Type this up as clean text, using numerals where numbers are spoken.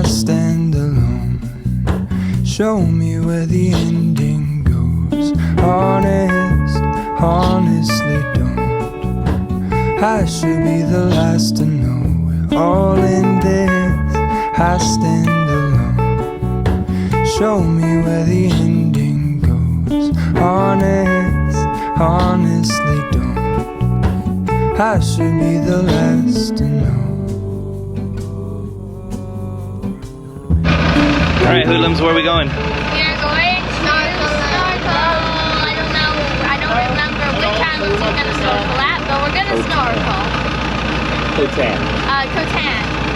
I stand alone. Show me where the ending goes. Honestly don't. I should be the last to know. We're all in this. I stand alone. Show me where the ending goes. Honestly don't. I should be the last to know. Alright, hoodlums, where are we going? We are going to snorkel. I don't remember which islands we're going to snorkel at, but we're going to snorkel. Koh Sam. Koh Sam.